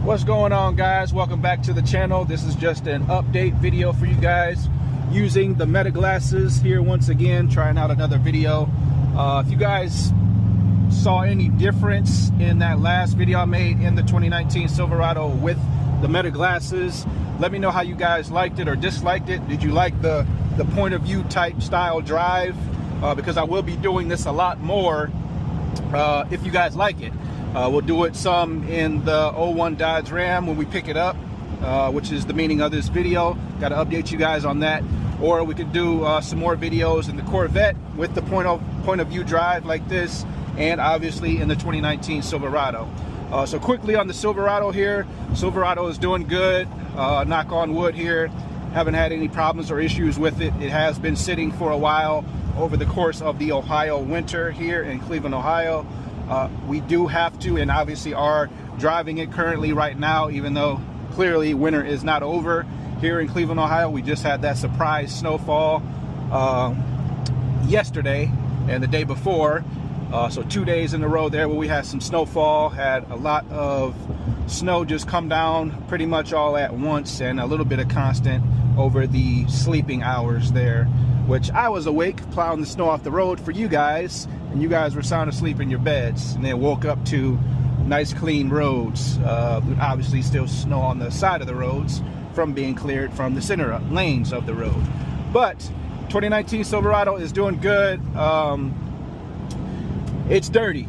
What's going on, guys? Welcome back to the channel. This is just an update video for you guys using the Meta glasses here once again, trying out another video. If you guys saw any difference in that last video I made in the 2019 Silverado with the Meta glasses, let me know how you guys liked it or disliked it. Did you like the point of view type style drive? Because I will be doing this a lot more if you guys like it. We'll do it some in the 01 Dodge Ram when we pick it up, which is the meaning of this video. Got to update you guys on that. Or we could do some more videos in the Corvette with the point of view drive like this, and obviously in the 2019 Silverado. So quickly on the Silverado here, Silverado is doing good. Knock on wood here. Haven't had any problems or issues with it. It has been sitting for a while over the course of the Ohio winter here in Cleveland, Ohio. We do have to, and obviously are driving it currently right now, even though clearly winter is not over here in Cleveland, Ohio. We just had that surprise snowfall yesterday and the day before. So 2 days in a row there where we had some snowfall, had a lot of snow just come down pretty much all at once, and a little bit of constant over the sleeping hours there, which I was awake plowing the snow off the road for you guys, and you guys were sound asleep in your beds, and then woke up to nice clean roads. Obviously still snow on the side of the roads from being cleared from the center lanes of the road. But 2019 Silverado is doing good. It's dirty.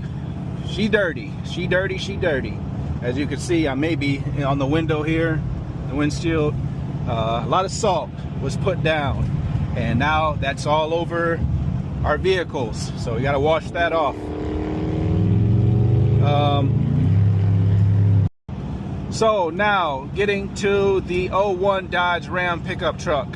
She dirty. She dirty. She dirty. As you can see, I may be on the window here, the windshield. A lot of salt was put down, and now that's all over our vehicles, so we got to wash that off. So now getting to the 01 Dodge Ram pickup truck.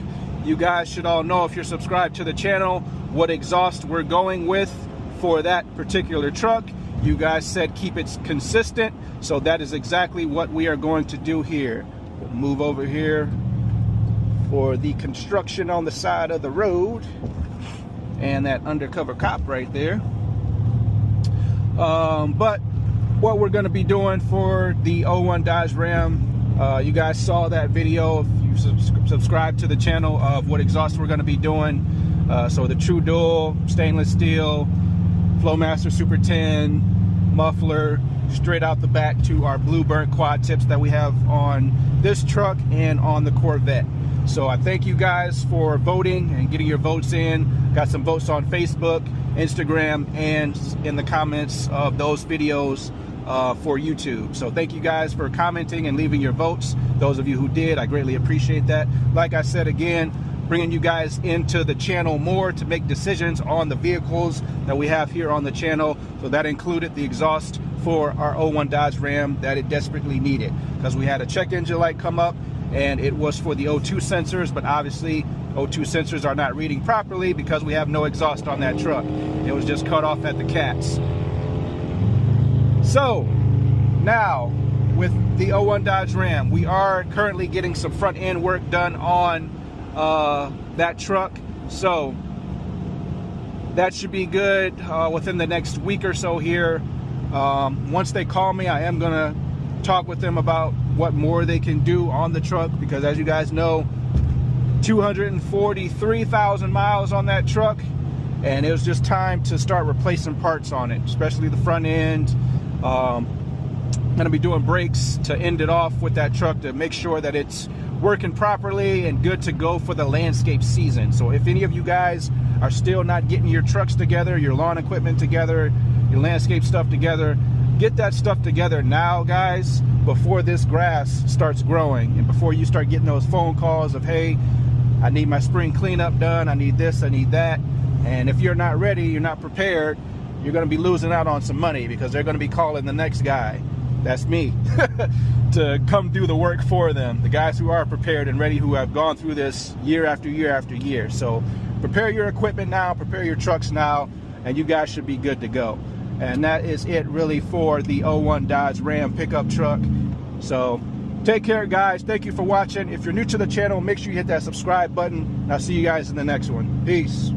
You guys should all know, if you're subscribed to the channel, what exhaust we're going with for that particular truck. You guys said keep it consistent, so that is exactly what we are going to do here. We'll move over here for the construction on the side of the road, and that undercover cop right there. But what we're going to be doing for the 01 Dodge Ram, you guys saw that video if you subscribe to the channel of what exhaust we're going to be doing. So the True Dual stainless steel Flowmaster Super 10 muffler straight out the back to our blue burnt quad tips that we have on this truck and on the Corvette. So I thank you guys for voting and getting your votes in. Got some votes on Facebook, Instagram, and in the comments of those videos for YouTube. So thank you guys for commenting and leaving your votes. Those of you who did, I greatly appreciate that. Like I said again, bringing you guys into the channel more to make decisions on the vehicles that we have here on the channel. So that included the exhaust for our 01 Dodge Ram that it desperately needed, because we had a check engine light come up and it was for the O2 sensors, but obviously O2 sensors are not reading properly because we have no exhaust on that truck. It was just cut off at the cats. So now with the 01 Dodge Ram, we are currently getting some front end work done on that truck, so that should be good within the next week or so here. Once they call me, I am gonna talk with them about what more they can do on the truck, because as you guys know, 243,000 miles on that truck, and it was just time to start replacing parts on it, especially the front end. I'm gonna be doing brakes to end it off with that truck to make sure that it's working properly and good to go for the landscape season. So if any of you guys are still not getting your trucks together, your lawn equipment together, your landscape stuff together, get that stuff together now, guys, before this grass starts growing and before you start getting those phone calls of, hey, I need my spring cleanup done, I need this, I need that. And if you're not ready, you're not prepared, you're going to be losing out on some money, because they're going to be calling the next guy, that's me, to come do the work for them. The guys who are prepared and ready, who have gone through this year after year after year. So prepare your equipment now, prepare your trucks now, and you guys should be good to go. And that is it really for the 01 Dodge Ram pickup truck. So take care, guys. Thank you for watching. If you're new to the channel, make sure you hit that subscribe button. I'll see you guys in the next one. Peace.